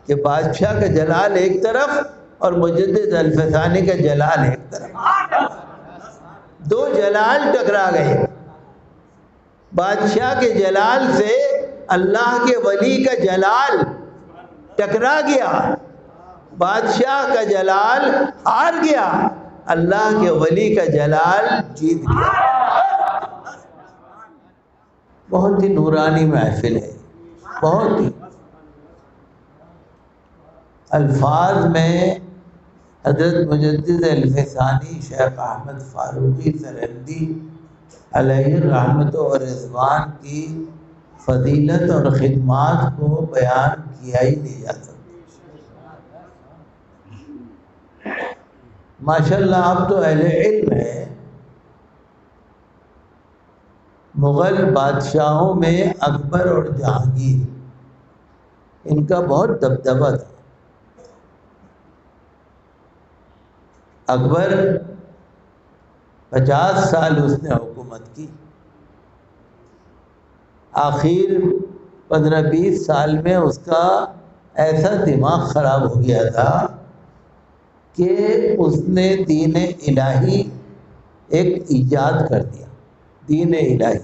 کہ بادشاہ کا جلال ایک طرف اور مجدد الفسانی کا جلال ایک طرف، دو جلال ٹکرا گئے۔ بادشاہ کے جلال سے اللہ کے ولی کا جلال ٹکرا گیا، بادشاہ کا جلال ہار گیا، اللہ کے ولی کا جلال جیت گیا۔ بہت ہی نورانی محفل ہے، بہت ہی الفاظ میں حضرت مجدد الفسانی شیخ احمد فاروقی سرہندی علیہ رحمت و رضوان کی فضیلت اور خدمات کو بیان کیا ہی نہیں جا سکتا۔ ماشاءاللہ آپ تو اہل علم ہیں، مغل بادشاہوں میں اکبر اور جہانگیر ان کا بہت دبدبہ تھا۔ اکبر 50 سال اس نے حکومت کی، آخر 15-20 سال میں اس کا ایسا دماغ خراب ہو گیا تھا کہ اس نے دین الہی ایک ایجاد کر دیا۔ دین الہی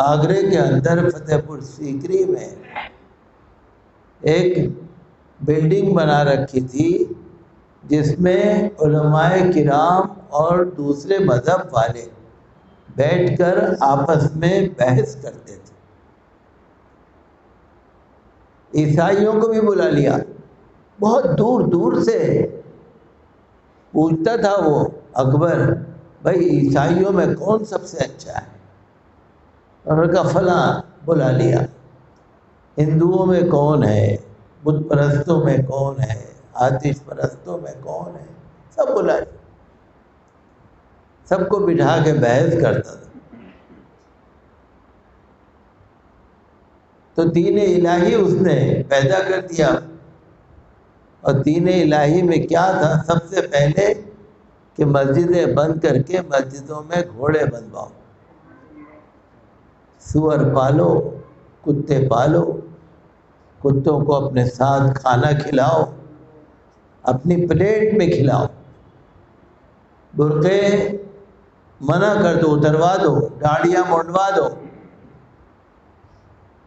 آگرے کے اندر فتح پور سیکری میں ایک بلڈنگ بنا رکھی تھی جس میں علماء کرام اور دوسرے مذہب والے بیٹھ کر آپس میں بحث کرتے تھے۔ عیسائیوں کو بھی بلا لیا، بہت دور دور سے پوچھتا تھا وہ اکبر، بھائی عیسائیوں میں کون سب سے اچھا ہے؟ انہوں نے کہا فلاں، بلا لیا۔ ہندوؤں میں کون ہے، بت پرستوں میں کون ہے، آتش پرستوں میں کون ہے، سب بلا لیا، سب کو بٹھا کے بحث کرتا تھا۔ تو دین الہی اس نے پیدا کر دیا، اور دین الہی میں کیا تھا؟ سب سے پہلے کہ مسجدیں بند کر کے مسجدوں میں گھوڑے بندھواؤ، سور پالو، کتے پالو، کتوں کو اپنے ساتھ کھانا کھلاؤ، اپنی پلیٹ میں کھلاؤ، برقعے منع کر دو، اتروا دو، داڑیاں منڈوا دو،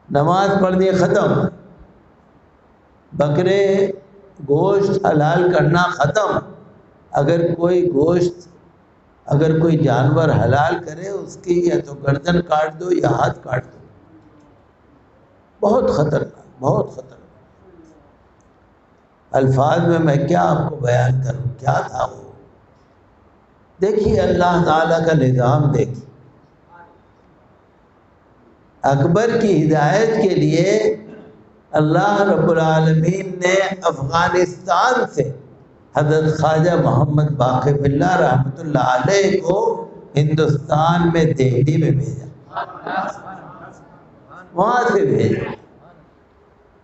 نماز پڑھنی ختم، بکرے گوشت حلال کرنا ختم، اگر کوئی جانور حلال کرے اس کی یا تو گردن کاٹ دو یا ہاتھ کاٹ دو۔ بہت خطرناک، بہت خطرناک الفاظ میں کیا آپ کو بیان کروں، کیا تھا وہ؟ دیکھیے اللہ تعالیٰ کا نظام دیکھیے۔ اکبر کی ہدایت کے لیے اللہ رب العالمین نے افغانستان سے حضرت خواجہ محمد باقر باللہ رحمۃ اللہ علیہ کو ہندوستان میں دہلی میں بھیجا، وہاں سے بھیجا۔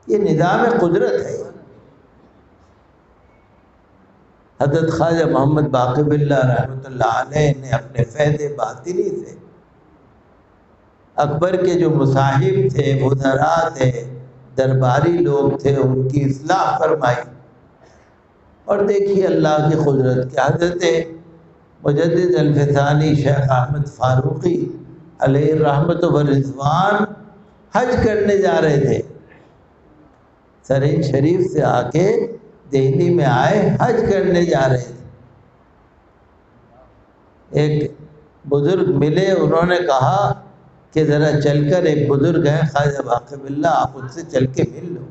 یہ نظام قدرت ہے۔ حضرت خواجہ محمد باقر باللہ رحمۃ اللہ علیہ نے اپنے فیض باطنی سے اکبر کے جو مصاحب تھے، وزراء تھے، درباری لوگ تھے، ان کی اصلاح فرمائی۔ اور دیکھیے اللہ کی قدرت کہ حضرت مجدد الفسانی شیخ احمد فاروقی علیہ رحمت و رضوان حج کرنے جا رہے تھے، سرین شریف سے آ کے دہلی میں آئے، حج کرنے جا رہے تھے۔ ایک بزرگ ملے، انہوں نے کہا کہ ذرا چل کر، ایک بزرگ ہیں خواجہ باقر باللہ، آپ ان سے چل کے مل لو۔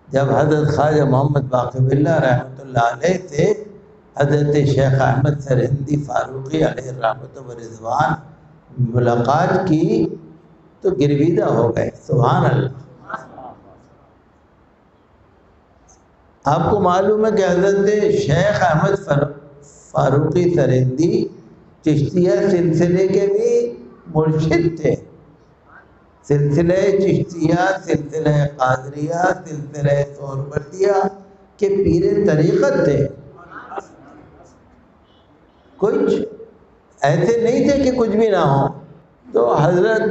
جب حضرت خواجہ محمد باقر باللہ رحمۃ اللہ علیہ سے حضرت شیخ احمد سرہندی فاروقی علیہ رحمۃ و رضوان ملاقات کی تو گرویدہ ہو گئے۔ سبحان اللہ۔ آپ کو معلوم ہے کہ حضرت شیخ احمد فاروقی سرہندی چشتیہ سلسلے کے بھی مرشد تھے۔ سلسلہ چشتیہ، سلسلہ قادریہ، سلسلہ سہروردیہ کے پیر طریقت تھے۔ کچھ ایسے نہیں تھے کہ کچھ بھی نہ ہو۔ تو حضرت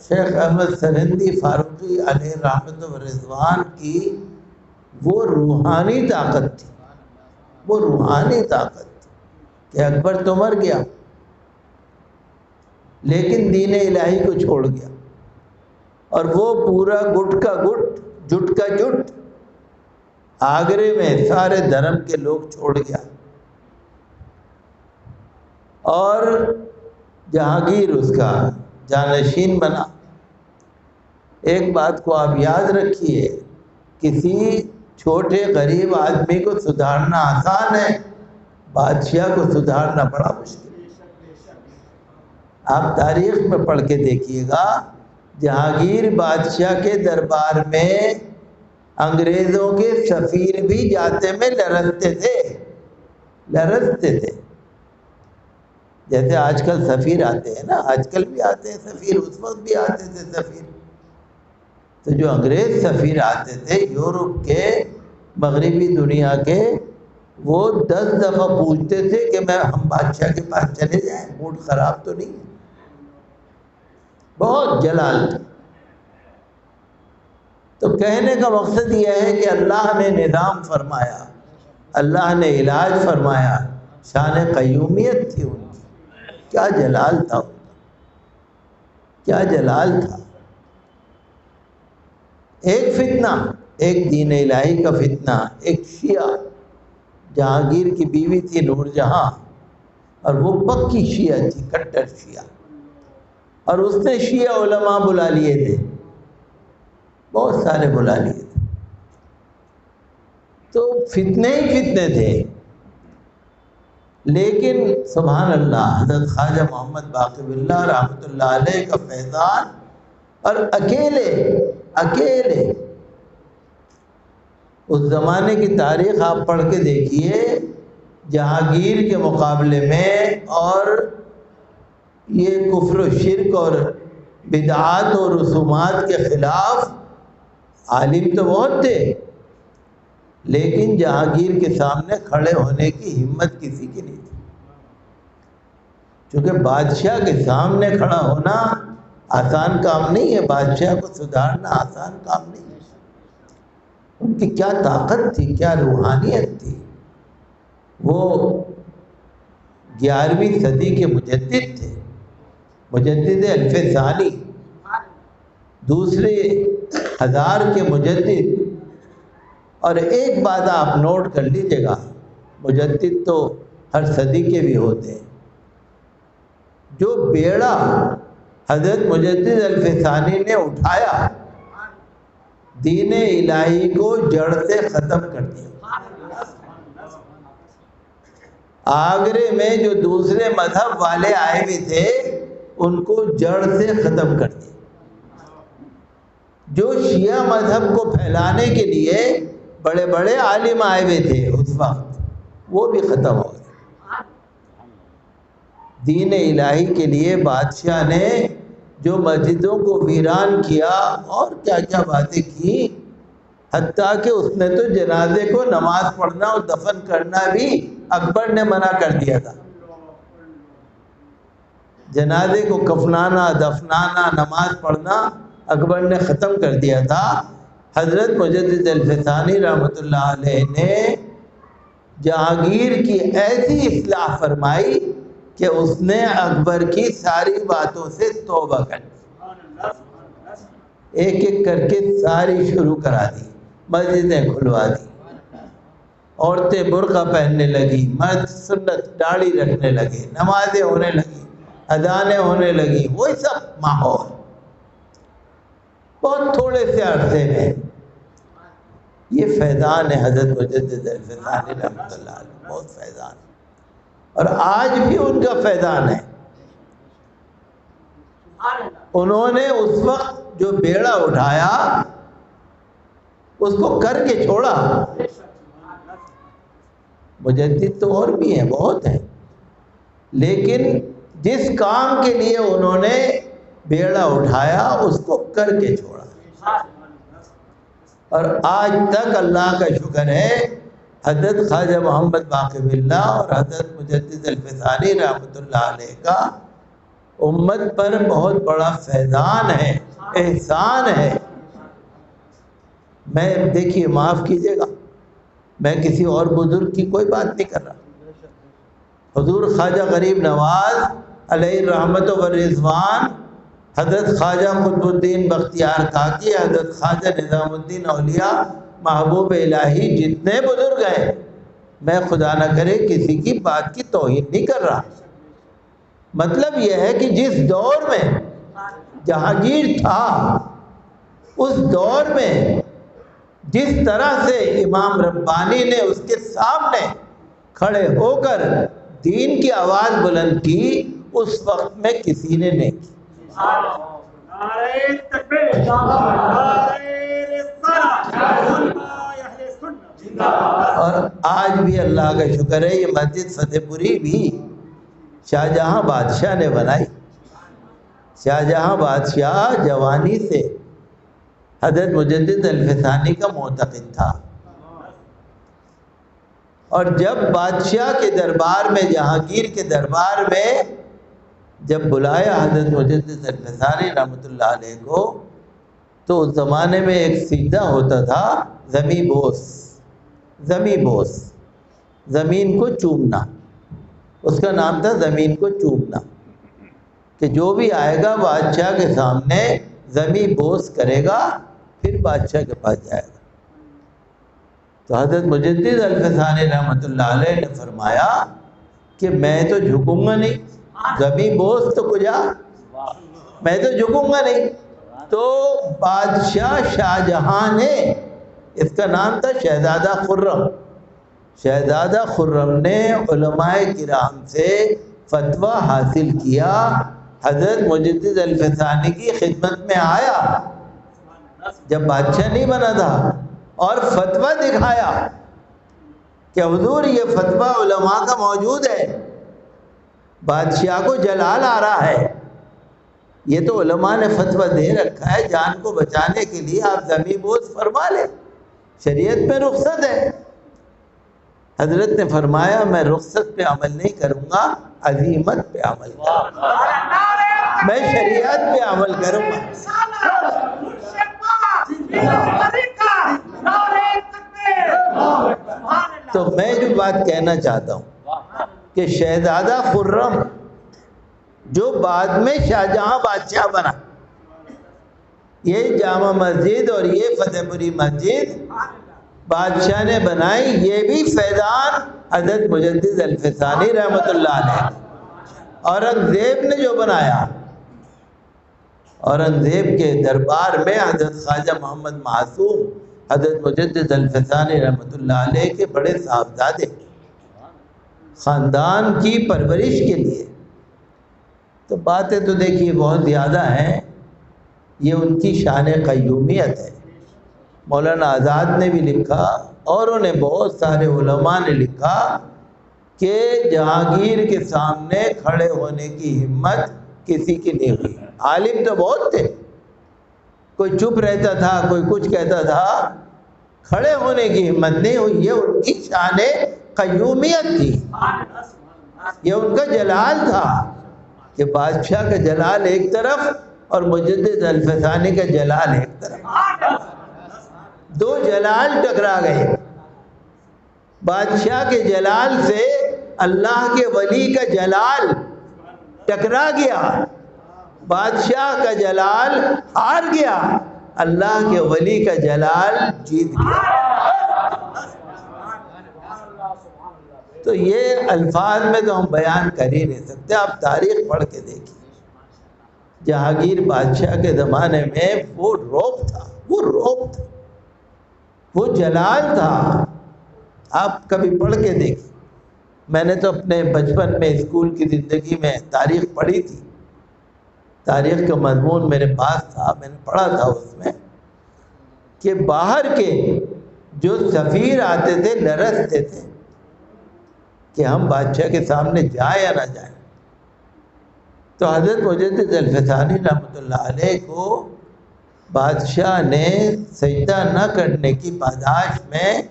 شیخ احمد سرہندی فاروقی علیہ رحمت و رضوان کی وہ روحانی طاقت تھی، وہ روحانی طاقت تھی کہ اکبر تو مر گیا لیکن دین الہی کو چھوڑ گیا، اور وہ پورا گٹ کا گٹ، جٹ کا جٹ آگرے میں سارے دھرم کے لوگ چھوڑ گیا، اور جہانگیر اس کا جانشین بنا۔ ایک بات کو آپ یاد رکھیے، کسی چھوٹے غریب آدمی کو سدھارنا آسان ہے، بادشاہ کو سدھارنا بڑا مشکل ہے۔ آپ تاریخ میں پڑھ کے دیکھیے گا، جہانگیر بادشاہ کے دربار میں انگریزوں کے سفیر بھی جاتے میں لرزتے تھے۔ جیسے آج کل سفیر آتے ہیں نا، آج کل بھی آتے ہیں سفیر، اس وقت بھی آتے تھے سفیر۔ تو جو انگریز سفیر آتے تھے یورپ کے، مغربی دنیا کے، وہ 10 دفعہ پوچھتے تھے کہ ہم بادشاہ کے پاس چلے جائیں، موڈ خراب تو نہیں ہے؟ بہت جلال تھا۔ تو کہنے کا مقصد یہ ہے کہ اللہ نے نظام فرمایا، اللہ نے علاج فرمایا، شان قیومیت تھی ان کی۔ کیا جلال تھا ان کا، کیا جلال تھا۔ ایک فتنہ، ایک دین الہی کا فتنہ، ایک شیعہ، جہانگیر کی بیوی تھی نور جہاں، اور وہ پکی شیعہ تھی، کٹر شیعہ، اور اس نے شیعہ علماء بلا لیے تھے، بہت سارے بلا لیے تھے۔ تو فتنے ہی فتنے تھے، لیکن سبحان اللہ، حضرت خواجہ محمد باقر باللہ رحمۃ اللہ علیہ کا فیضان، اور اکیلے اس زمانے کی تاریخ آپ پڑھ کے دیکھیے، جہانگیر کے مقابلے میں اور یہ کفر و شرک اور بدعات اور رسومات کے خلاف عالم تو بہت تھے، لیکن جہانگیر کے سامنے کھڑے ہونے کی ہمت کسی کی نہیں تھی، کیونکہ بادشاہ کے سامنے کھڑا ہونا آسان کام نہیں ہے، بادشاہ کو سدھارنا آسان کام نہیں ہے۔ ان کی کیا طاقت تھی، کیا روحانیت تھی۔ وہ 11ویں صدی کے مجدد تھے، مجدد الف ثانی، دوسرے ہزار کے مجدد۔ اور ایک بات آپ نوٹ کر لیجیے گا، مجدد تو ہر صدی کے بھی ہوتے ہیں، جو بیڑا حضرت مجدد الف ثانی نے اٹھایا، دین الہی کو جڑ سے ختم کر دیا۔ آگرے میں جو دوسرے مذہب والے آئے ہوئے تھے، ان کو جڑ سے ختم کر دیا۔ جو شیعہ مذہب کو پھیلانے کے لیے بڑے بڑے عالم آئے ہوئے تھے اس وقت، وہ بھی ختم ہو گئے۔ دین الہی کے لیے بادشاہ نے جو مسجدوں کو ویران کیا اور کیا کیا باتیں کی، حتیٰ کہ اس نے تو جنازے کو نماز پڑھنا اور دفن کرنا بھی اکبر نے منع کر دیا تھا۔ جنازے کو کفنانا، دفنانا، نماز پڑھنا اکبر نے ختم کر دیا تھا۔ حضرت مجدد الف ثانی رحمۃ اللہ علیہ نے جہانگیر کی ایسی اصلاح فرمائی کہ اس نے اکبر کی ساری باتوں سے توبہ کر دی، ایک ایک کر کے ساری شروع کرا دی، مسجدیں کھلوا دی، عورتیں برقع پہننے لگی، مرد سنت داڑھی رکھنے لگے، نمازیں ہونے لگی، اذانیں ہونے لگی، وہی سب ماحول بہت تھوڑے سے عرصے میں۔ یہ فیضان ہے حضرت مجدد الف ثانی رحمۃ اللہ علیہ، بہت فیضان، اور آج بھی ان کا فیضان ہے۔ انہوں نے اس وقت جو بیڑا اٹھایا اس کو کر کے چھوڑا۔ مجدد تو اور بھی ہیں، بہت ہیں، لیکن جس کام کے لیے انہوں نے بیڑا اٹھایا اس کو کر کے چھوڑا۔ اور آج تک اللہ کا شکر ہے، حضرت خواجہ محمد باقر باللہ اور حضرت مجدد الف ثانی رحمۃ اللہ علیہ کا امت پر بہت بڑا فیضان ہے، احسان ہے۔ میں دیکھیے معاف کیجیے گا، میں کسی اور بزرگ کی کوئی بات نہیں کر رہا۔ حضور خواجہ غریب نواز علیہ الرحمت و رضوان، حضرت خواجہ قطب الدین بختیار کاکی، حضرت خواجہ نظام الدین اولیاء محبوب الہی، جتنے بزرگ ہیں، میں خدا نہ کرے کسی کی بات کی توہین نہیں کر رہا۔ مطلب یہ ہے کہ جس دور میں جہانگیر تھا، اس دور میں جس طرح سے امام ربانی نے اس کے سامنے کھڑے ہو کر دین کی آواز بلند کی، اس وقت میں کسی نے نہیں کی۔ اور آج بھی اللہ کا شکر ہے، یہ مسجد فتح پوری بھی شاہجہاں بادشاہ نے بنائی۔ شاہجہاں بادشاہ جوانی سے حضرت مجدد الفسانی کا معتقد تھا، اور جب بادشاہ کے دربار میں، جہانگیر کے دربار میں جب بلایا حضرت مجدد الفسانی رحمۃ اللہ علیہ کو، تو اس زمانے میں ایک سجدہ ہوتا تھا زمیں بوس، زمیں بوس، زمین کو چومنا، اس کا نام تھا زمین کو چومنا، کہ جو بھی آئے گا بادشاہ کے سامنے زمیں بوس کرے گا، پھر بادشاہ کے پاس جائے گا۔ تو حضرت مجدد الفسانی رحمۃ اللہ علیہ نے فرمایا کہ میں تو جھکوں گا نہیں، زمیں بوس تو کجا، میں تو جھکوں گا نہیں۔ تو بادشاہ شاہجہاں نے، اس کا نام تھا شہزادہ خرم، شہزادہ خرم نے علماء کرام سے فتویٰ حاصل کیا، حضرت مجدد الفسانی کی خدمت میں آیا جب بادشاہ نہیں بنا تھا، اور فتویٰ دکھایا کہ حضور یہ فتویٰ علماء کا موجود ہے، بادشاہ کو جلال آ رہا ہے، یہ تو علماء نے فتویٰ دے رکھا ہے، جان کو بچانے کے لیے آپ زمیں بوس فرما لیں، شریعت میں رخصت ہے۔ حضرت نے فرمایا میں رخصت پہ عمل نہیں کروں گا، عزیمت پہ عمل کروں گا، میں شریعت پہ عمل کروں گا۔ تو میں جو بات کہنا چاہتا ہوں کہ شہزادہ خرم جو بعد میں شاہجہاں بادشاہ بنا، یہ جامع مسجد اور یہ فتح پوری مسجد بادشاہ نے بنائی، یہ بھی فیضان حضرت مجدد الفسانی رحمۃ اللہ علیہ، اورنگزیب نے جو بنایا، اورنگزیب کے دربار میں حضرت خواجہ محمد معصوم حضرت مجدد الفسانی رحمۃ اللہ علیہ کے بڑے صاحبزادے، خاندان کی پرورش کے لیے۔ تو باتیں تو دیکھیے بہت زیادہ ہیں، یہ ان کی شان قیومیت ہے۔ مولانا آزاد نے بھی لکھا، اوروں نے بہت سارے علماء نے لکھا کہ جہانگیر کے سامنے کھڑے ہونے کی ہمت کسی کی نہیں ہوئی۔ عالم تو بہت تھے، کوئی چپ رہتا تھا، کوئی کچھ کہتا تھا، کھڑے ہونے کی ہمت نہیں ہوئی۔ یہ ان کی شان قیومیت تھی، یہ ان کا جلال تھا کہ بادشاہ کا جلال ایک طرف اور مجدد الفسانی کا جلال ایک طرف، دو جلال ٹکرا گئے۔ بادشاہ کے جلال سے اللہ کے ولی کا جلال ٹکرا گیا، بادشاہ کا جلال ہار گیا، اللہ کے ولی کا جلال جیت گیا۔ تو یہ الفاظ میں تو ہم بیان کر ہی نہیں سکتے، آپ تاریخ پڑھ کے دیکھیے۔ جہانگیر بادشاہ کے زمانے میں وہ رعب تھا، وہ رعب تھا، وہ جلال تھا، آپ کبھی پڑھ کے دیکھیں۔ میں نے تو اپنے بچپن میں اسکول کی زندگی میں تاریخ پڑھی تھی، تاریخ کا مضمون میرے پاس تھا، میں نے پڑھا تھا اس میں کہ باہر کے جو سفیر آتے تھے لرزتے تھے کہ ہم بادشاہ کے سامنے جائیں یا نہ جائیں۔ تو حضرت مجدد الفسانی رحمۃ اللہ علیہ کو بادشاہ نے سجدہ نہ کرنے کی پاداش میں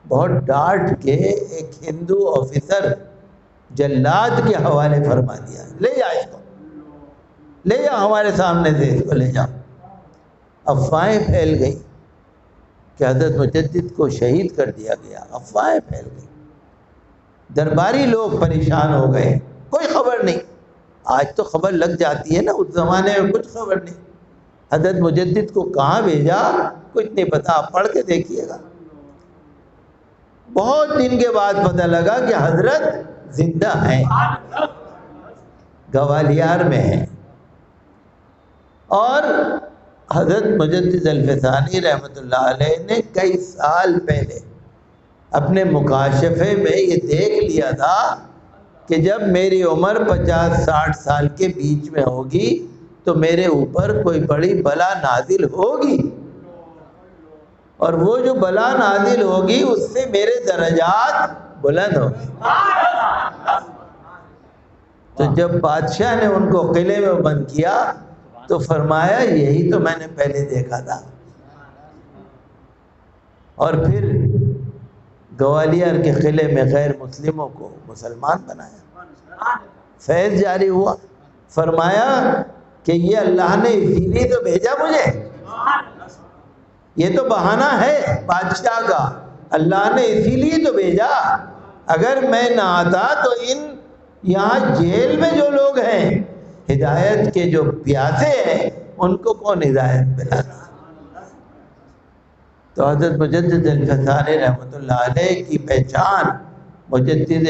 بہت ڈانٹ کے ایک ہندو آفیسر جلاد کے حوالے فرما دیا، لے جا اس کو، لے جاؤ ہمارے سامنے سے اس کو لے جاؤ۔ افواہیں پھیل گئی کہ حضرت مجدد کو شہید کر دیا گیا، افواہیں پھیل گئی، درباری لوگ پریشان ہو گئے، کوئی خبر نہیں۔ آج تو خبر لگ جاتی ہے نا، اس زمانے میں کچھ خبر نہیں۔ حضرت مجدد کو کہاں بھیجا کچھ نہیں پتا، آپ پڑھ کے دیکھیے گا۔ بہت دن کے بعد پتہ لگا کہ حضرت زندہ ہیں، گوالیار میں ہیں۔ اور حضرت مجدد الفسانی رحمۃ اللہ علیہ نے کئی سال پہلے اپنے مکاشفے میں یہ دیکھ لیا تھا کہ جب میری عمر 50-60 سال کے بیچ میں ہوگی تو میرے اوپر کوئی بڑی بلا نازل ہوگی، اور وہ جو بلا نازل ہوگی اس سے میرے درجات بلند ہوں گے۔ تو جب بادشاہ نے ان کو قلعے میں بند کیا تو فرمایا یہی تو میں نے پہلے دیکھا تھا، اور پھر گوالیار کے قلعے میں غیر مسلموں کو مسلمان بنایا، فیض جاری ہوا۔ فرمایا کہ یہ اللہ نے اسی لیے تو بھیجا مجھے، یہ تو بہانہ ہے بادشاہ کا، اللہ نے اسی لیے تو بھیجا، اگر میں نہ آتا تو ان یہاں جیل میں جو لوگ ہیں ہدایت کے جو پیاسے ہیں ان کو کون ہدایت پلاتا۔ تو حضرت مجدد الفسانی رحمۃ اللہ علیہ کی پہچان مجدد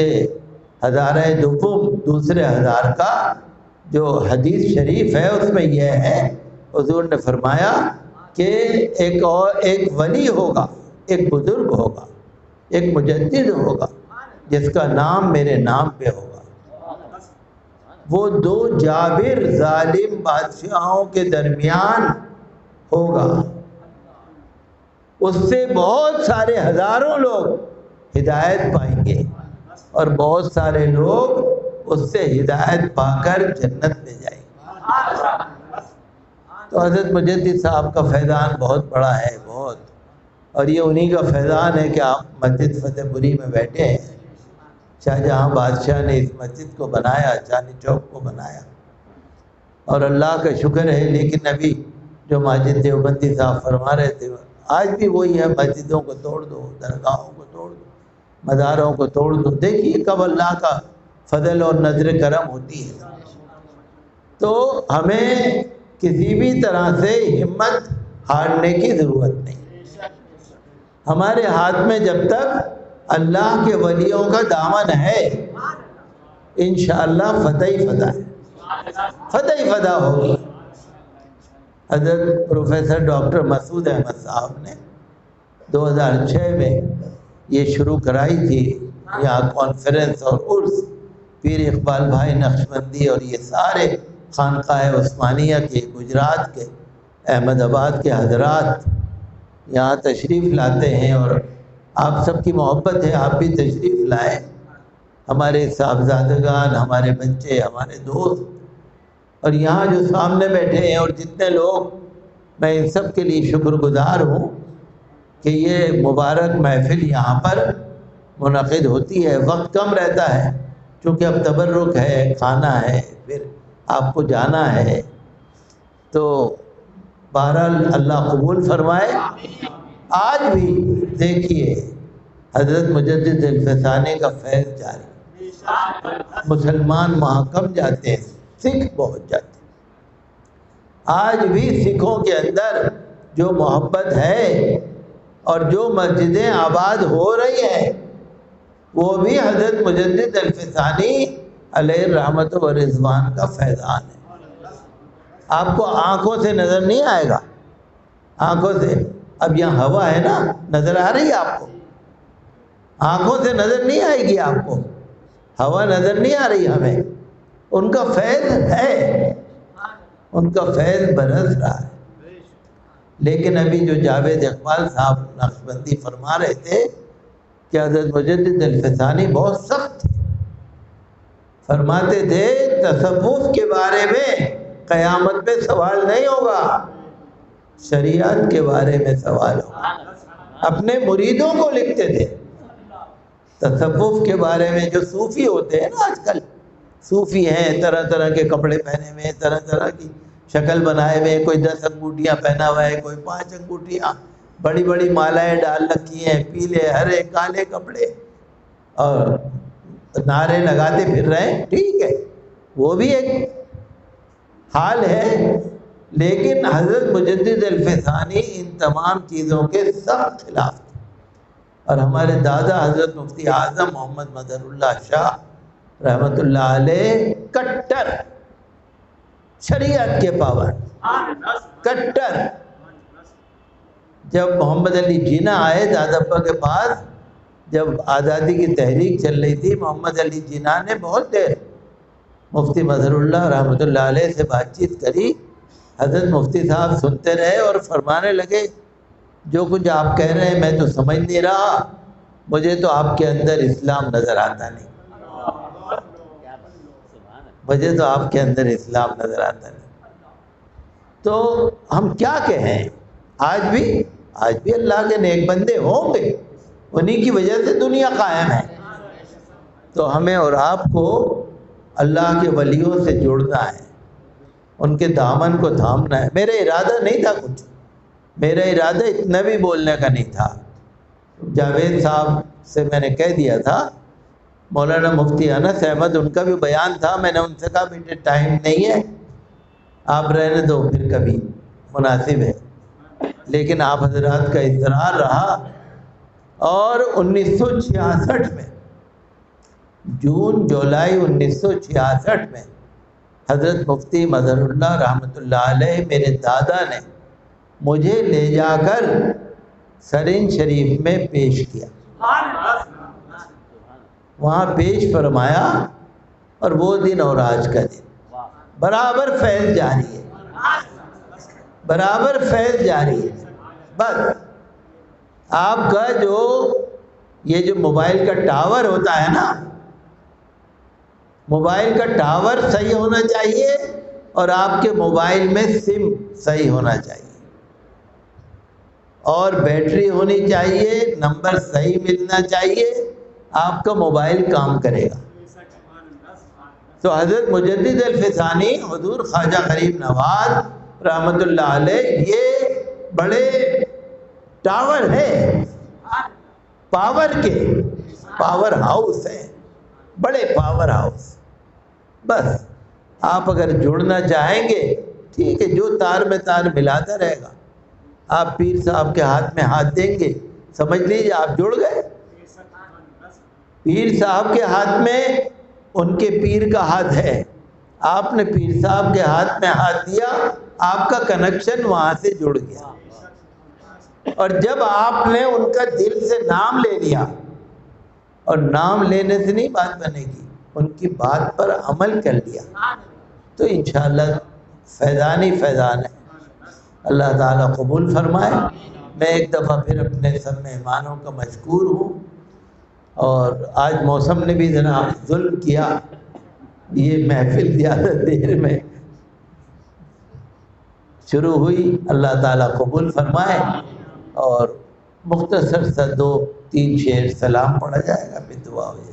ہزارہ دوم دوسرے ہزار کا جو حدیث شریف ہے اس میں یہ ہے، حضور نے فرمایا کہ ایک ولی ہوگا، ایک بزرگ ہوگا، ایک مجدد ہوگا جس کا نام میرے نام پہ ہوگا۔ وہ دو جابر ظالم بادشاہوں کے درمیان ہوگا، اس سے بہت سارے ہزاروں لوگ ہدایت پائیں گے اور بہت سارے لوگ اس سے ہدایت پا کر جنت میں جائیں گے۔ تو حضرت مجدد صاحب کا فیضان بہت بڑا ہے، بہت، اور یہ انہی کا فیضان ہے کہ آپ مسجد فتح پوری میں بیٹھے ہیں۔ شاہجہاں بادشاہ نے اس مسجد کو بنایا، چاندنی چوک کو بنایا، اور اللہ کا شکر ہے۔ لیکن ابھی جو ماجد دیوبندی صاحب فرما رہے تھے آج بھی وہی ہے، مسجدوں کو توڑ دو، درگاہوں کو توڑ دو، مزاروں کو توڑ دو۔ دیکھیے کب اللہ کا فضل اور نظر کرم ہوتی ہے۔ تو ہمیں کسی بھی طرح سے ہمت ہارنے کی ضرورت نہیں، ہمارے ہاتھ میں جب تک اللہ کے ولیوں کا دامن ہے انشاءاللہ فتح ہی فتح ہے، فتح ہی فتح ہوگی۔ حضرت پروفیسر ڈاکٹر مسعود احمد صاحب نے 2006 میں یہ شروع کرائی تھی یہاں کانفرنس اور عرس، پیر اقبال بھائی نقشبندی اور یہ سارے خانقاہ عثمانیہ کے، گجرات کے، احمد آباد کے حضرات یہاں تشریف لاتے ہیں، اور آپ سب کی محبت ہے آپ بھی تشریف لائیں۔ ہمارے صاحبزادگان، ہمارے بچے، ہمارے دوست، اور یہاں جو سامنے بیٹھے ہیں اور جتنے لوگ، میں ان سب کے لیے شکر گزار ہوں کہ یہ مبارک محفل یہاں پر منعقد ہوتی ہے۔ وقت کم رہتا ہے چونکہ اب تبرک ہے، کھانا ہے، پھر آپ کو جانا ہے، تو بہرحال اللہ قبول فرمائے۔ آج بھی دیکھیے حضرت مجدد الفسانی کا فیض جاری، مسلمان وہاں کم جاتے ہیں، سکھ بہت جاتے ہیں۔ آج بھی سکھوں کے اندر جو محبت ہے اور جو مسجدیں آباد ہو رہی ہیں وہ بھی حضرت مجدد الفسانی علیہ رحمت و رضوان کا فیضان ہے۔ آپ کو آنکھوں سے نظر نہیں آئے گا، آنکھوں سے، اب یہاں ہوا ہے نا، نظر آ رہی ہے آپ کو؟ آنکھوں سے نظر نہیں آئے گی آپ کو، ہوا نظر نہیں آ رہی ہمیں، ان کا فیض ہے، ان کا فیض برس رہا ہے۔ لیکن ابھی جو جاوید اقبال صاحب نقشبندی فرما رہے تھے کہ حضرت مجدد الفسانی بہت سخت تھے، فرماتے تھے تصوف کے بارے میں قیامت میں سوال نہیں ہوگا، شریعت کے بارے میں سوال ہوگا۔ اپنے مریدوں کو لکھتے تھے تصوف کے بارے میں، جو صوفی ہوتے ہیں نا آج کل، صوفی ہیں، طرح طرح کے کپڑے پہنے ہوئے ہیں، طرح طرح کی شکل بنائے ہوئے ہیں، کوئی 10 انگوٹھیاں پہنا ہوا ہے، کوئی 5 انگوٹھیاں، بڑی بڑی مالائیں ڈال رکھی ہیں، پیلے ہرے کالے کپڑے، اور نعرے لگاتے پھر رہے ہیں۔ ٹھیک ہے، وہ بھی ایک حال ہے، لیکن حضرت مجدد الفسانی ان تمام چیزوں کے سخت خلاف تھے، اور ہمارے دادا حضرت مفتی اعظم محمد مظہر اللہ شاہ رحمۃ اللہ علیہ کٹر شریعت کے پابند، کٹر۔ جب محمد علی جناح آئے دادا ابا کے پاس، جب آزادی کی تحریک چل رہی تھی، محمد علی جناح نے بہت دیر مفتی مظہر اللہ رحمۃ اللہ علیہ سے بات چیت کری۔ حضرت مفتی صاحب سنتے رہے اور فرمانے لگے، جو کچھ آپ کہہ رہے ہیں میں تو سمجھ نہیں رہا، مجھے تو آپ کے اندر اسلام نظر آتا نہیں، مجھے تو آپ کے اندر اسلام نظر آتا نہیں۔ تو ہم کیا کہیں، آج بھی اللہ کے نیک بندے ہوں گے، انہی کی وجہ سے دنیا قائم ہے۔ تو ہمیں اور آپ کو اللہ کے ولیوں سے جڑنا ہے، ان کے دامن کو تھامنا ہے۔ میرا ارادہ نہیں تھا کچھ، میرا ارادہ اتنا بھی بولنے کا نہیں تھا۔ جاوید صاحب سے میں نے کہہ دیا تھا، مولانا مفتی انس احمد ان کا بھی بیان تھا، میں نے ان سے کہا بیٹے ٹائم نہیں ہے، آپ رہنے دو، پھر کبھی مناسب ہے۔ لیکن آپ حضرات کا اصرار رہا، اور 1966 میں جون جولائی 1966 میں حضرت مفتی مظہر اللہ رحمۃ اللہ علیہ میرے دادا نے مجھے لے جا کر سرین شریف میں پیش کیا، وہاں پیش فرمایا، اور وہ دن اور آج کا دن برابر فیض جاری ہے، برابر فیض جاری ہے۔ بس آپ کا یہ جو موبائل کا ٹاور ہوتا ہے نا، موبائل کا ٹاور صحیح ہونا چاہیے، اور آپ کے موبائل میں سم صحیح ہونا چاہیے، اور بیٹری ہونی چاہیے، نمبر صحیح ملنا چاہیے، آپ کا موبائل کام کرے گا۔ تو حضرت مجدد الفسانی حضور خواجہ غریب نواز رحمۃ اللہ علیہ یہ بڑے ٹاور ہے، پاور کے پاور ہاؤس ہیں، بڑے پاور ہاؤس۔ بس آپ اگر جڑنا چاہیں گے، ٹھیک ہے، جو تار میں تار ملاتا رہے گا، آپ پیر صاحب کے ہاتھ میں ہاتھ دیں گے، سمجھ لیجیے آپ جڑ گئے۔ پیر صاحب کے ہاتھ میں ان کے پیر کا ہاتھ ہے، آپ نے پیر صاحب کے ہاتھ میں ہاتھ دیا، آپ کا کنیکشن وہاں سے جڑ گیا۔ اور جب آپ نے ان کا دل سے نام لے لیا، اور نام لینے سے نہیں بات بنے گی، ان کی بات پر عمل کر لیا، تو انشاءاللہ فیضانی فیضان ہے۔ اللہ تعالیٰ قبول فرمائے۔ میں ایک دفعہ پھر اپنے سب مہمانوں کا مشکور ہوں، اور آج موسم نے بھی ذرا ظلم کیا، یہ محفل زیادہ دیر میں شروع ہوئی، اللہ تعالیٰ قبول فرمائے۔ اور مختصر سا 2-3 شعر سلام پڑھا جائے گا، پھر دعا ہو جائے گی۔